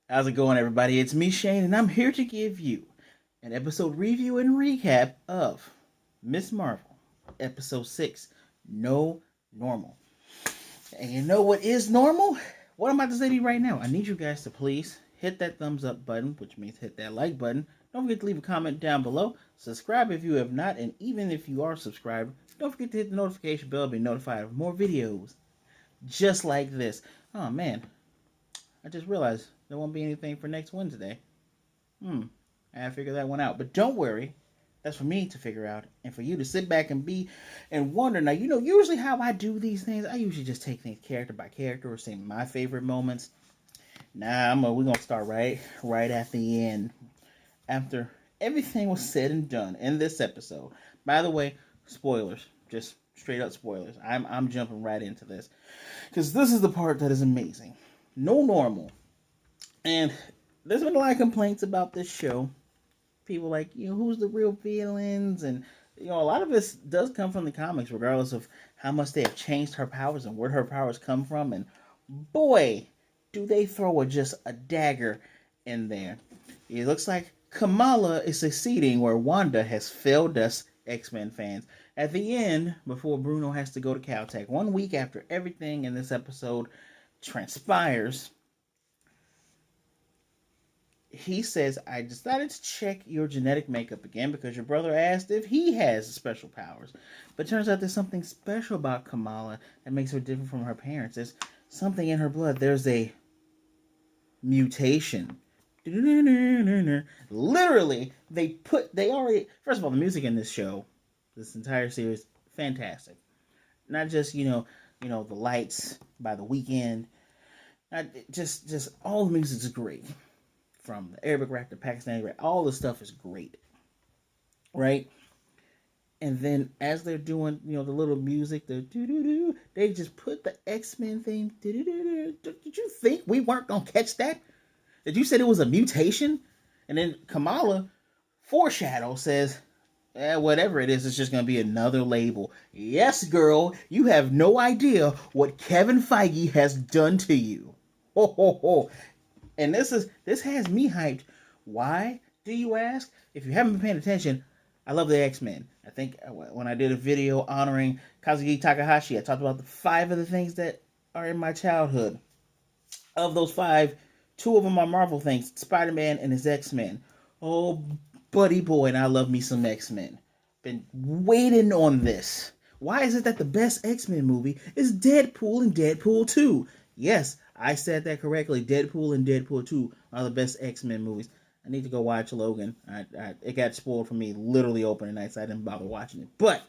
How's it going, everybody? It's me, Shane, and I'm here to give you an episode review and recap of Miss Marvel, episode 6, No Normal. And you know what is normal? What I'm about to say to you right now. I need you guys to please hit that thumbs up button, which means hit that like button. Don't forget to leave a comment down below. Subscribe if you have not, and even if you are subscribed, don't forget to hit the notification bell to be notified of more videos just like this. Oh man, I just realized there won't be anything for next Wednesday. I gotta figure that one out. But don't worry, that's for me to figure out and for you to sit back and be and wonder. Now, usually how I do these things, I usually just take things character by character or say my favorite moments. We're gonna start right at the end. After everything was said and done in this episode. By the way, spoilers. Just straight up spoilers. I'm jumping right into this. Because this is the part that is amazing. No normal. And there's been a lot of complaints about this show. People like, who's the real villains? And, a lot of this does come from the comics, regardless of how much they have changed her powers and where her powers come from. And boy, do they throw just a dagger in there. It looks like Kamala is succeeding where Wanda has failed us, X-Men fans. At the end, before Bruno has to go to Caltech, 1 week after everything in this episode transpires, he says, I decided to check your genetic makeup again because your brother asked if he has special powers. But it turns out there's something special about Kamala that makes her different from her parents. There's something in her blood. There's a mutation. Literally, they already, first of all, the music in this show, this entire series, fantastic. Not just, the lights by the weekend. Not just all the music is great. From the Arabic rap to Pakistani rap, all the stuff is great, right? And then as they're doing, the little music, the doo-doo-doo, they just put the X-Men thing. Doo-doo-doo-doo. Did you think we weren't gonna catch that? Did you said it was a mutation? And then Kamala foreshadow says, whatever it is, it's just gonna be another label. Yes, girl, you have no idea what Kevin Feige has done to you. Ho ho ho. And this has me hyped. Why, do you ask? If you haven't been paying attention, I love the X-Men. I think when I did a video honoring Kazuki Takahashi, I talked about the 5 of the things that are in my childhood. Of those 5, 2 of them are Marvel things, Spider-Man and his X-Men. Oh, buddy boy, and I love me some X-Men. Been waiting on this. Why is it that the best X-Men movie is Deadpool and Deadpool 2? Yes, I said that correctly. Deadpool and Deadpool 2 are the best X-Men movies. I need to go watch Logan. It got spoiled for me literally opening night, so I didn't bother watching it. But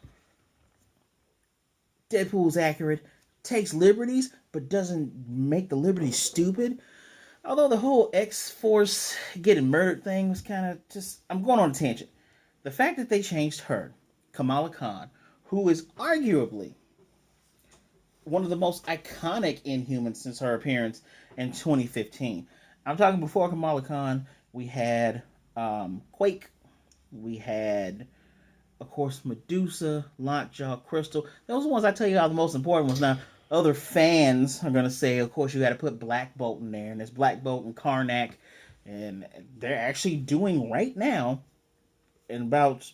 Deadpool's accurate, takes liberties, but doesn't make the liberties stupid. Although the whole X-Force getting murdered thing was kind of just... I'm going on a tangent. The fact that they changed her, Kamala Khan, who is arguably one of the most iconic Inhumans since her appearance in 2015. I'm talking before Kamala Khan, we had Quake, we had, of course, Medusa, Lockjaw, Crystal. Those are the ones I tell you are the most important ones. Now, other fans are going to say, of course, you got to put Black Bolt in there, and there's Black Bolt and Karnak, and they're actually doing right now, in about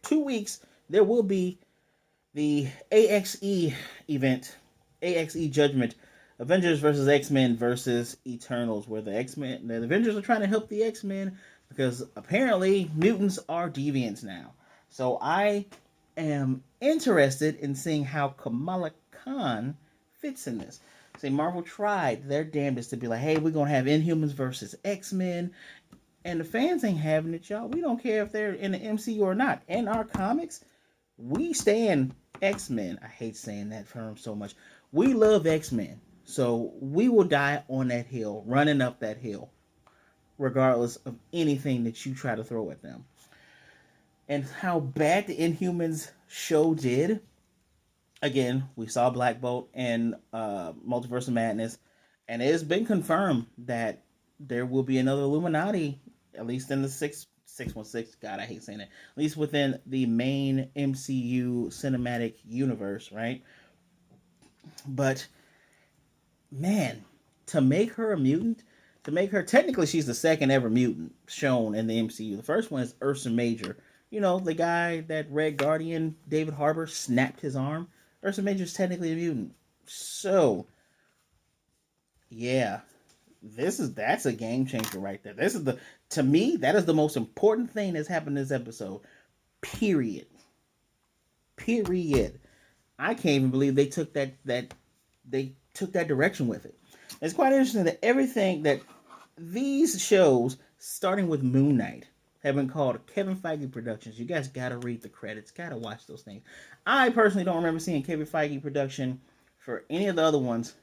2 weeks, there will be the AXE event, AXE Judgment, Avengers versus X-Men versus Eternals, where the Avengers are trying to help the X-Men because apparently mutants are deviants now. So I am interested in seeing how Kamala Khan fits in this. See, Marvel tried their damnedest to be like, hey, we're going to have Inhumans versus X-Men. And the fans ain't having it, y'all. We don't care if they're in the MCU or not. In our comics, we stand X-Men. I hate saying that term so much. We love X-Men. So we will die on that hill, running up that hill, regardless of anything that you try to throw at them. And how bad the Inhumans show did. Again, we saw Black Bolt in Multiverse of Madness. And it has been confirmed that there will be another Illuminati, at least in the 616. God, I hate saying that. At least within the main MCU cinematic universe, right? But, man, to make her a mutant, to make her, technically she's the second ever mutant shown in the MCU. The first one is Ursa Major. You know, the guy that Red Guardian, David Harbour, snapped his arm. Ursa Major is technically a mutant. So, yeah, that's a game changer right there. This is the to me that is the most important thing that's happened in this episode. Period. Period. I can't even believe they took that direction with it. It's quite interesting that everything that these shows, starting with Moon Knight, have been called Kevin Feige Productions. You guys gotta read the credits, gotta watch those things. I personally don't remember seeing Kevin Feige production for any of the other ones.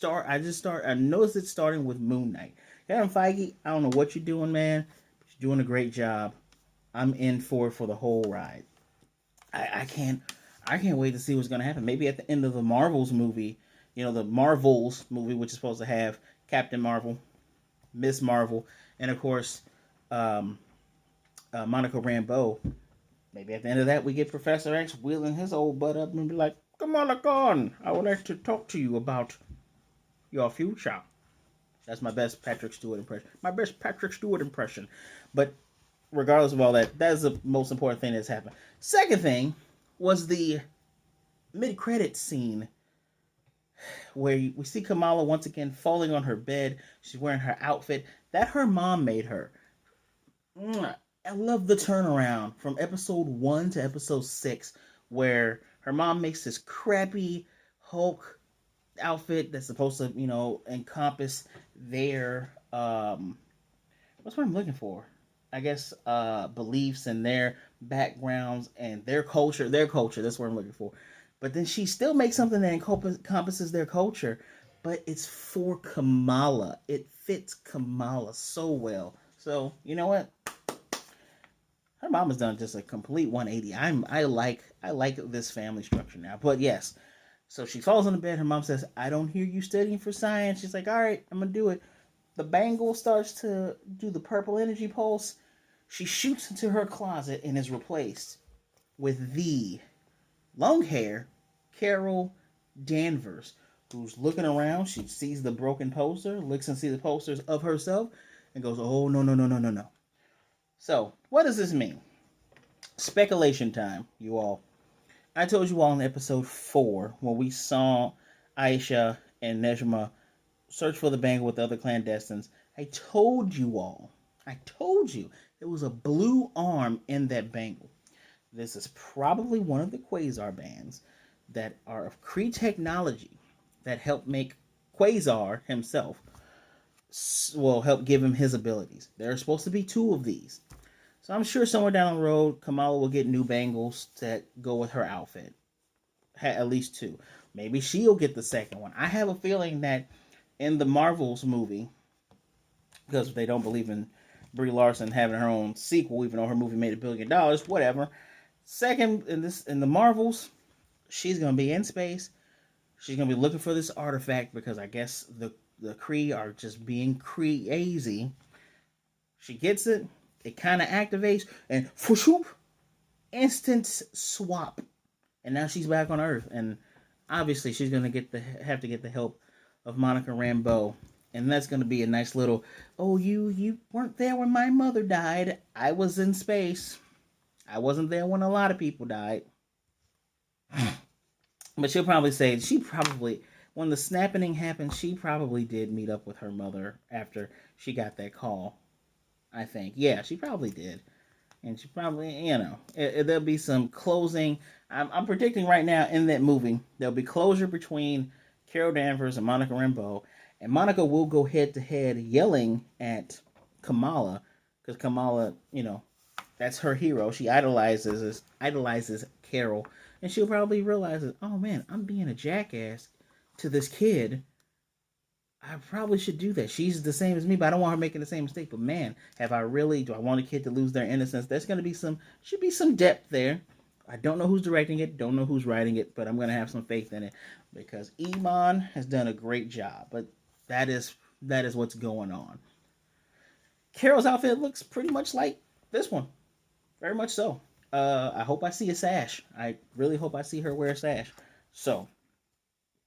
I noticed it starting with Moon Knight. Kevin Feige, I don't know what you're doing, man, but you're doing a great job. I'm in for the whole ride. I can't wait to see what's gonna happen. Maybe at the end of the Marvels movie, the Marvels movie, which is supposed to have Captain Marvel, Ms. Marvel, and of course, um, Monica Rambeau. Maybe at the end of that, we get Professor X wheeling his old butt up and be like, "Kamala Khan, I would like to talk to you about your future." That's my best Patrick Stewart impression. My best Patrick Stewart impression. But regardless of all that, that is the most important thing that's happened. Second thing was the mid-credit scene where we see Kamala once again falling on her bed. She's wearing her outfit that her mom made her. I love the turnaround from episode 1 to episode 6, where her mom makes this crappy Hulk outfit that's supposed to, encompass their what's what I'm looking for? I guess beliefs and their backgrounds and their culture. Their culture. That's what I'm looking for. But then she still makes something that encompasses their culture, but it's for Kamala. It fits Kamala so well. So you know what? Her mom has done just a complete 180. I like this family structure now. But yes, so she falls on the bed. Her mom says, "I don't hear you studying for science." She's like, "All right, I'm gonna do it." The bangle starts to do the purple energy pulse. She shoots into her closet and is replaced with the long hair Carol Danvers, who's looking around. She sees the broken poster, looks and sees the posters of herself, and goes, "Oh, no, no, no, no, no, no." So, what does this mean? Speculation time, you all. I told you all in episode 4 when we saw Aisha and Nejma search for the bangle with the other clandestines. I told you all. I told you there was a blue arm in that bangle. This is probably one of the Quasar bands that are of Kree technology that help make Quasar himself, well, help give him his abilities. There are supposed to be 2 of these. So I'm sure somewhere down the road, Kamala will get new bangles that go with her outfit. At least 2. Maybe she'll get the second one. I have a feeling that in the Marvels movie, because they don't believe in Brie Larson having her own sequel, even though her movie made $1 billion, whatever. Second, in the Marvels, she's gonna be in space. She's gonna be looking for this artifact because I guess the Kree are just being crazy. She gets it. It kind of activates, and whoop, instant swap, and now she's back on Earth. And obviously, she's gonna have to get the help of Monica Rambeau, and that's gonna be a nice little. Oh, you weren't there when my mother died. I was in space. I wasn't there when a lot of people died. But she'll probably say when the snapping happened, she probably did meet up with her mother after she got that call. I think, yeah, she probably did, and she probably, there'll be some closing. I'm predicting right now in that movie there'll be closure between Carol Danvers and Monica Rambeau, and Monica will go head to head yelling at Kamala because Kamala, that's her hero. She idolizes Carol, and she'll probably realize that, oh man, I'm being a jackass to this kid. I probably should do that. She's the same as me, but I don't want her making the same mistake. But man, do I want a kid to lose their innocence? There's going to be should be some depth there. I don't know who's directing it, don't know who's writing it, but I'm going to have some faith in it because Iman has done a great job. But that is what's going on. Carol's outfit looks pretty much like this one. Very much so. I hope I see a sash. I really hope I see her wear a sash. So,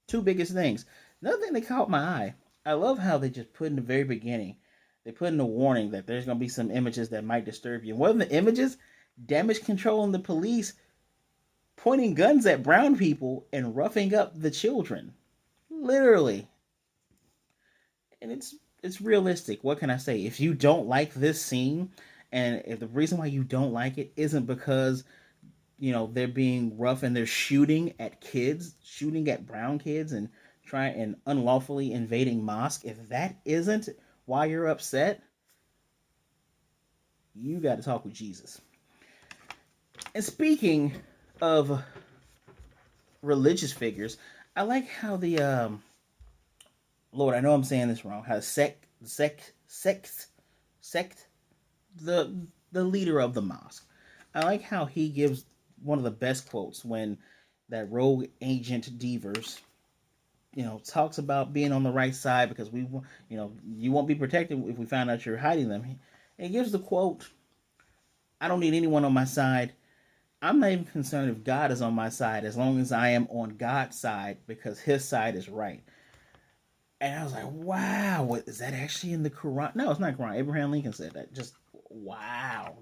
2 biggest things. Another thing that caught my eye. I love how they just put in the very beginning, they put in a warning that there's going to be some images that might disturb you. One of the images, damage control and the police pointing guns at brown people and roughing up the children. Literally. And it's realistic. What can I say? If you don't like this scene, and if the reason why you don't like it isn't because they're being rough and they're shooting at kids, shooting at brown kids, and trying and unlawfully invading mosque, if that isn't why you're upset, you got to talk with Jesus. And speaking of religious figures, I like how the Lord, I know I'm saying this wrong. How sect, the leader of the mosque. I like how he gives one of the best quotes when that rogue agent Devers, talks about being on the right side because you won't be protected if we find out you're hiding them. And he gives the quote, "I don't need anyone on my side. I'm not even concerned if God is on my side as long as I am on God's side because His side is right." And I was like, wow, what is that actually in the Quran? No, it's not Quran. Abraham Lincoln said that. Just wow,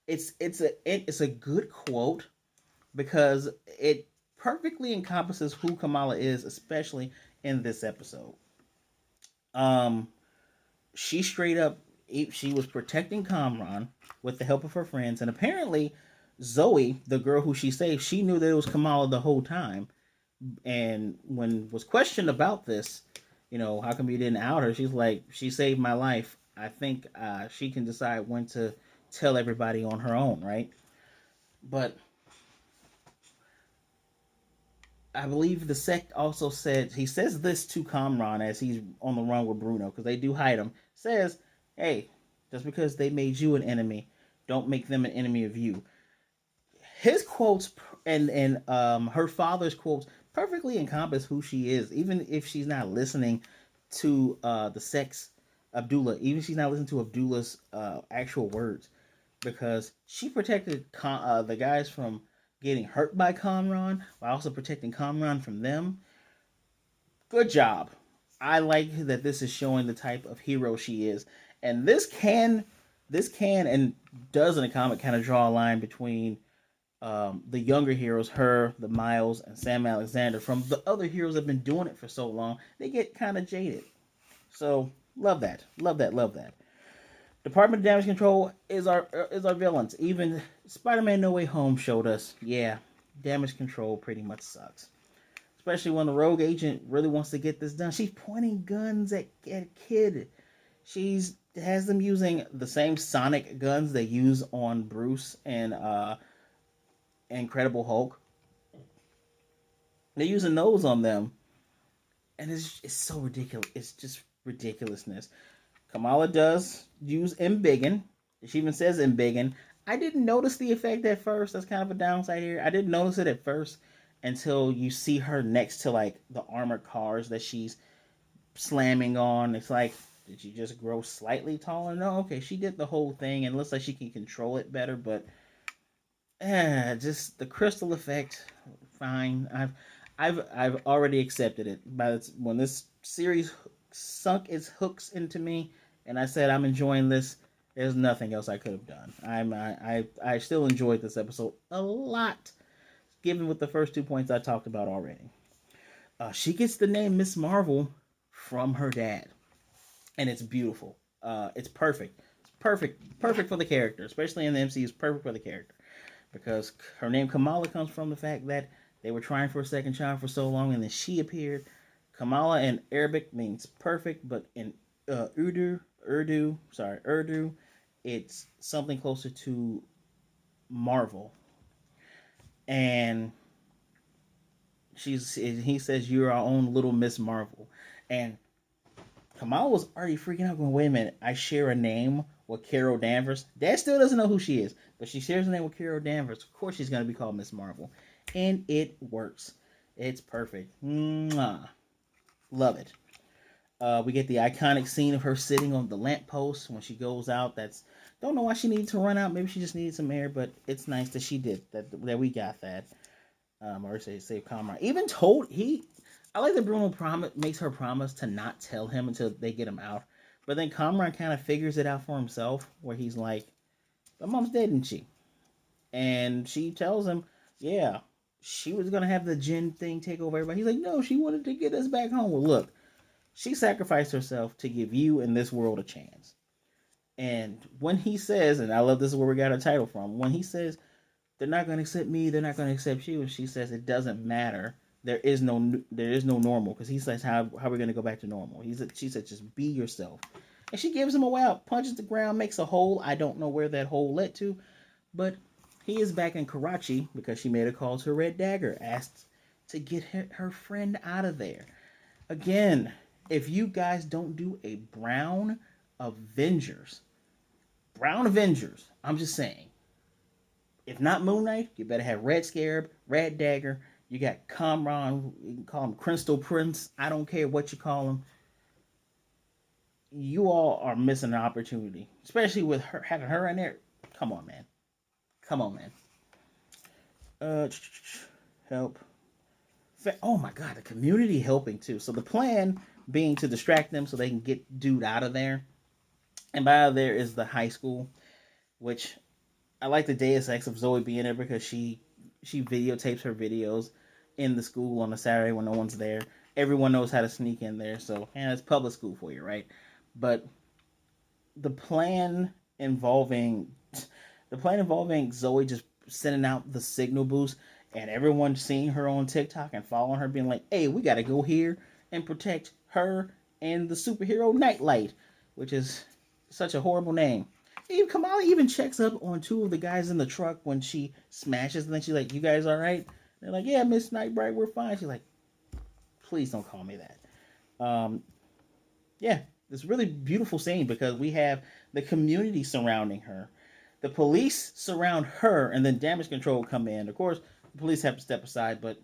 it's a good quote because it perfectly encompasses who Kamala is, especially in this episode. Um, she straight up she was protecting Kamran with the help of her friends, and apparently Zoe, the girl who she saved, she knew that it was Kamala the whole time. And when was questioned about this, how come you didn't out her? She's like, she saved my life. I think she can decide when to tell everybody on her own, right? But I believe the sect also said, he says this to Kamran as he's on the run with Bruno because they do hide him. Says, hey, just because they made you an enemy, don't make them an enemy of you. His quotes and her father's quotes perfectly encompass who she is, even if she's not listening to the sex Abdullah, even if she's not listening to Abdullah's actual words, because she protected the guys from getting hurt by Kamran while also protecting Kamran from them. Good job. I like that this is showing the type of hero she is, and this can and does in the comic kind of draw a line between the younger heroes, her, the Miles, and Sam Alexander, from the other heroes that have been doing it for so long. They get kind of jaded. So love that, love that, love that. Department of Damage Control is our villains. Even Spider-Man No Way Home showed us, yeah, Damage Control pretty much sucks. Especially when the rogue agent really wants to get this done. She's pointing guns at a kid. She's has them using the same sonic guns they use on Bruce and Incredible Hulk. They're using those on them, and it's so ridiculous. It's just ridiculousness. Kamala does use Embiggen. She even says Embiggen. I didn't notice the effect at first. That's kind of a downside here. I didn't notice it at first until you see her next to like the armored cars that she's slamming on. It's like, did she just grow slightly taller? No, okay, she did the whole thing, and it looks like she can control it better. But just the crystal effect. Fine, I've already accepted it. But when this series sunk its hooks into me, and I said I'm enjoying this, there's nothing else I could have done. I still enjoyed this episode a lot, given with the first 2 points I talked about already. She gets the name Ms.Marvel from her dad, and it's beautiful. It's perfect. It's perfect for the character, especially in the MCU. It's perfect for the character because her name Kamala comes from the fact that they were trying for a second child for so long, and then she appeared. Kamala in Arabic means perfect, but in Urdu, it's something closer to Marvel. And he says you're our own little Miss Marvel, and Kamal was already freaking out, going, wait a minute, I share a name with Carol Danvers. Dad still doesn't know who she is, but she shares a name with Carol Danvers. Of course she's going to be called Ms. Marvel. And it works. It's perfect. Mwah. Love it. We get the iconic scene of her sitting on the lamppost when she goes out. Don't know why she needed to run out. Maybe she just needed some air, but it's nice that she did that we got that. Or say save Kamran. Even told I like that Bruno makes her promise to not tell him until they get him out. But then Kamran kind of figures it out for himself, where he's like, "My mom's dead, isn't she?" And she tells him, "Yeah, she was gonna have the Jin thing take over everybody." He's like, "No, she wanted to get us back home." Well, look, she sacrificed herself to give you and this world a chance. And when he says, and I love this is where we got our title from, when he says they're not going to accept me, they're not going to accept you, and she says it doesn't matter. There is no normal, because he says how are we going to go back to normal? She said just be yourself, and she gives him a way out, punches the ground, makes a hole. I don't know where that hole led to, but he is back in Karachi because she made a call to Red Dagger, asked to get her friend out of there. Again, if you guys don't do a Avengers, Brown Avengers, I'm just saying, if not Moon Knight, you better have Red Scarab, Red Dagger. You got Kamran, you can call him Crystal Prince. I don't care what you call him. You all are missing an opportunity, especially with her having her in there. Come on, man. Come on, man. Uh, help. Oh my God, the community helping too. So the plan being to distract them so they can get dude out of there. And by out of there is the high school, which I like the Deus Ex of Zoe being there because she videotapes her videos in the school on a Saturday when no one's there. Everyone knows how to sneak in there, so and it's public school for you, right? But the plan involving Zoe just sending out the signal boost and everyone seeing her on TikTok and following her, being like, "Hey, we got to go here and protect her and the superhero Nightlight," which is such a horrible name. Even Kamala even checks up on two of the guys in the truck when she smashes, and then she's like, "You guys all right?" They're like, "Yeah, Miss Nightbright, we're fine." She's like, "Please don't call me that." Yeah, it's really beautiful scene because we have the community surrounding her, the police surround her, and then damage control come in. Of course, the police have to step aside, but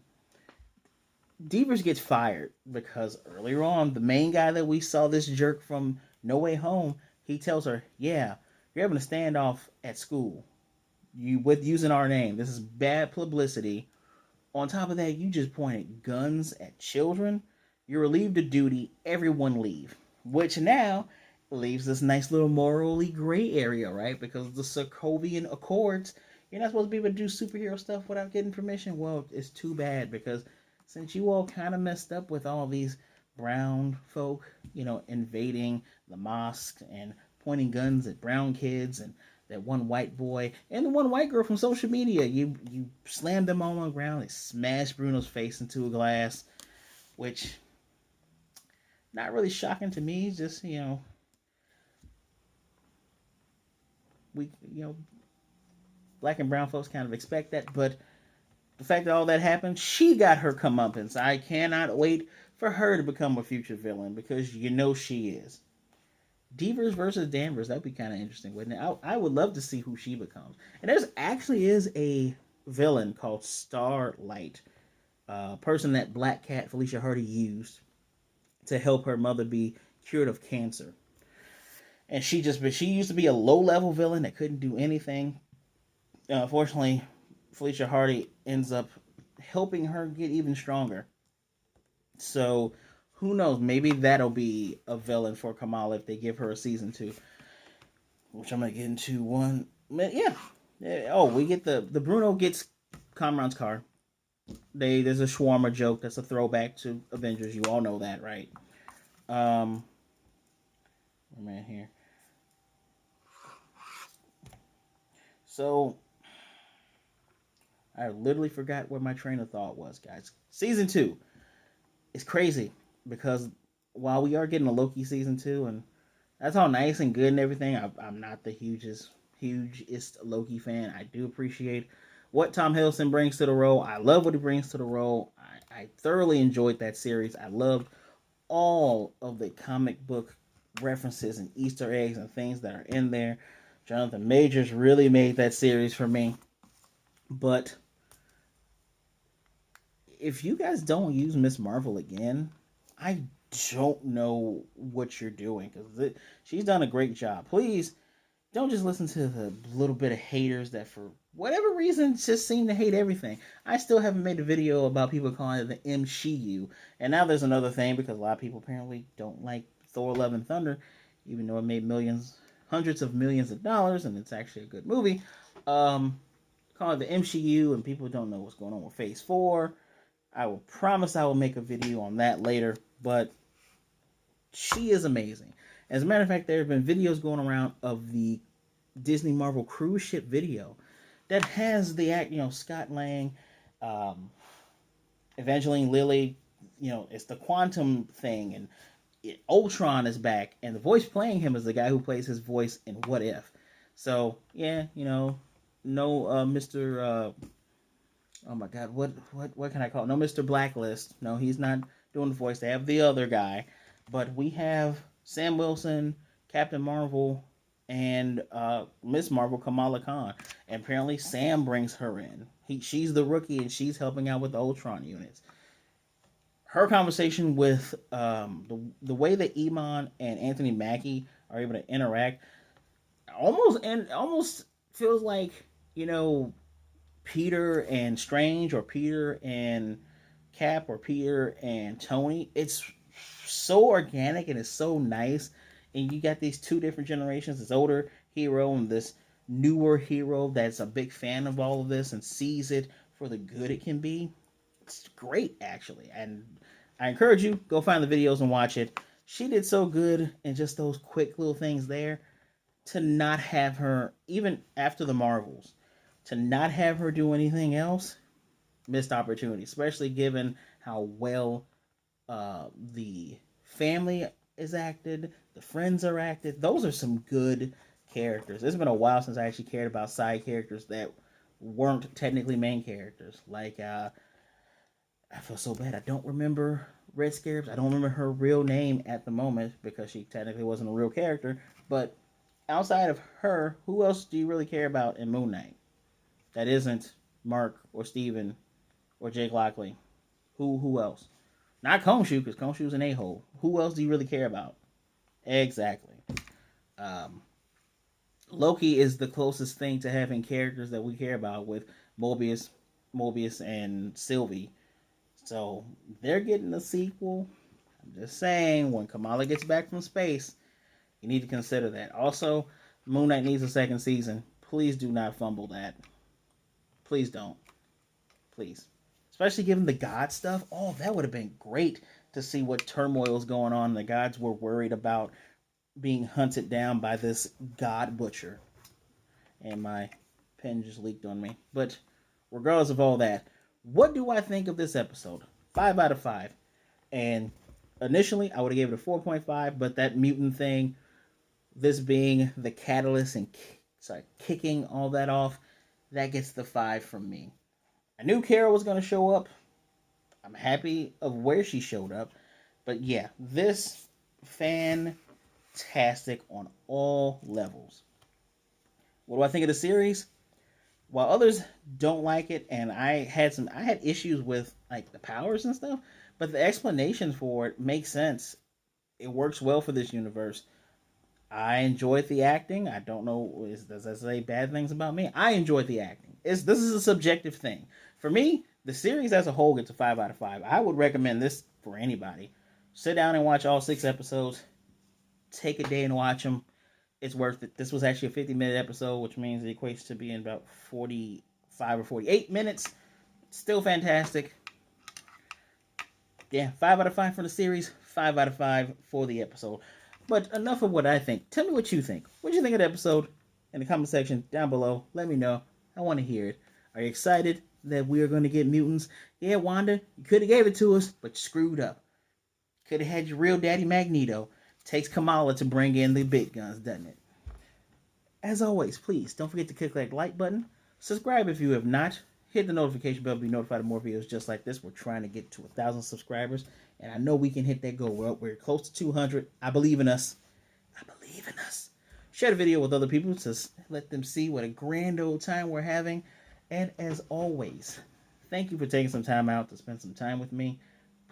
Devers gets fired because earlier on, the main guy that we saw, this jerk from No Way Home, he tells her, "Yeah, you're having a standoff at school. You with using our name. This is bad publicity. On top of that, you just pointed guns at children. You're relieved of duty. Everyone leave." Which now leaves this nice little morally gray area, right? Because the Sokovian Accords, you're not supposed to be able to do superhero stuff without getting permission. Well, it's too bad because since you all kind of messed up with all these brown folk, invading the mosque and pointing guns at brown kids and that one white boy and the one white girl from social media. You slammed them all on the ground. They smashed Bruno's face into a glass, which not really shocking to me. Just we black and brown folks kind of expect that, but the fact that all that happened, she got her comeuppance. I cannot wait for her to become a future villain because she is. Devers versus Danvers, that'd be kind of interesting, wouldn't it? I would love to see who she becomes. And there's actually is a villain called Starlight, a person that Black Cat Felicia Hardy used to help her mother be cured of cancer. And she used to be a low level villain that couldn't do anything. Unfortunately, Felicia Hardy ends up helping her get even stronger. So who knows? Maybe that'll be a villain for Kamal if they give her a season 2, which I'm gonna get into one. Yeah. Oh, we get the Bruno gets Kamran's car. There's a shawarma joke that's a throwback to Avengers. You all know that, right? Um, man here. So I literally forgot where my train of thought was, guys. Season 2 is crazy because while we are getting a Loki season 2, and that's all nice and good and everything, I'm not the hugest Loki fan. I do appreciate what Tom Hiddleston brings to the role. I love what he brings to the role. I thoroughly enjoyed that series. I loved all of the comic book references and Easter eggs and things that are in there. Jonathan Majors really made that series for me. But if you guys don't use Ms.Marvel again, I don't know what you're doing because she's done a great job. Please don't just listen to the little bit of haters that for whatever reason, just seem to hate everything. I still haven't made a video about people calling it the MCU. And now there's another thing because a lot of people apparently don't like Thor: Love and Thunder, even though it made millions, hundreds of millions of dollars, and it's actually a good movie. Um, Call it the MCU, and people don't know what's going on with Phase 4. I will promise I will make a video on that later, but she is amazing. As a matter of fact, there have been videos going around of the Disney Marvel cruise ship video that has the act, Scott Lang, um, Evangeline Lilly, it's the quantum thing, and Ultron is back, and the voice playing him is the guy who plays his voice in What If. So yeah, no Mr. Oh my God, what can I call it? No Mr. Blacklist. No, he's not doing the voice. They have the other guy, but we have Sam Wilson, Captain Marvel, and Ms. Marvel, Kamala Khan. And apparently Sam brings her in. She's the rookie, and she's helping out with the Ultron units. Her conversation with the way that Iman and Anthony Mackie are able to interact almost feels like you know Peter and Strange, or Peter and Cap, or Peter and Tony. It's so organic and it's so nice. And you got these two different generations, this older hero and this newer hero that's a big fan of all of this and sees it for the good it can be. It's great, actually. And I encourage you, go find the videos and watch it. She did so good in just those quick little things there. To not have her, even after the Marvels, to not have her do anything else, missed opportunity, especially given how well the family is acted, the friends are acted. Those are some good characters. It's been a while since I actually cared about side characters that weren't technically main characters. Like, I feel so bad. I don't remember Red Scarabs. I don't remember her real name at the moment because she technically wasn't a real character. But outside of her, who else do you really care about in Moon Knight? That isn't Mark or Steven or Jake Lockley. Who else? Not Khonshu, because Khonshu's an a-hole. Who else do you really care about? Exactly. Um, Loki is the closest thing to having characters that we care about with Mobius and Sylvie. So they're getting a sequel. I'm just saying, when Kamala gets back from space, you need to consider that. Also, Moon Knight needs a second season. Please do not fumble that. Please don't. Please. Especially given the God stuff. Oh, that would have been great to see what turmoil is going on. The gods were worried about being hunted down by this God butcher. And my pen just leaked on me. But regardless of all that, what do I think of this episode? 5 out of 5. And initially, I would have gave it a 4.5, but that mutant thing, this being the catalyst and kicking all that off, that gets the 5 from me. I knew Carol was going to show up. I'm happy of where she showed up. But yeah, this fantastic on all levels. What do I think of the series? While others don't like it, and I had issues with like the powers and stuff, but the explanations for it make sense. It works well for this universe. I enjoyed the acting. I don't know, does that say bad things about me? I enjoyed the acting. This is a subjective thing. For me, the series as a whole gets a 5 out of 5. I would recommend this for anybody. Sit down and watch all 6 episodes. Take a day and watch them. It's worth it. This was actually a 50-minute episode, which means it equates to being about 45 or 48 minutes. Still fantastic. Yeah, 5 out of 5 for the series, 5 out of 5 for the episode. But enough of what I think. Tell me what you think. What do you think of the episode? In the comment section down below. Let me know. I want to hear it. Are you excited that we are going to get mutants? Yeah, Wanda, you could have gave it to us, but you screwed up. Could have had your real daddy Magneto. Takes Kamala to bring in the big guns, doesn't it? As always, please don't forget to click that like button. Subscribe if you have not. Hit the notification bell to be notified of more videos just like this. We're trying to get to 1,000 subscribers, and I know we can hit that goal. We're close to 200. I believe in us. I believe in us. Share the video with other people to let them see what a grand old time we're having. And as always, thank you for taking some time out to spend some time with me.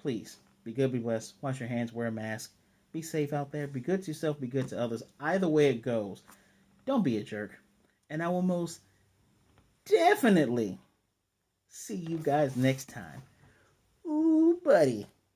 Please, be good, be blessed. Wash your hands, wear a mask. Be safe out there. Be good to yourself, be good to others. Either way it goes, don't be a jerk. And I will most definitely see you guys next time. Ooh, buddy.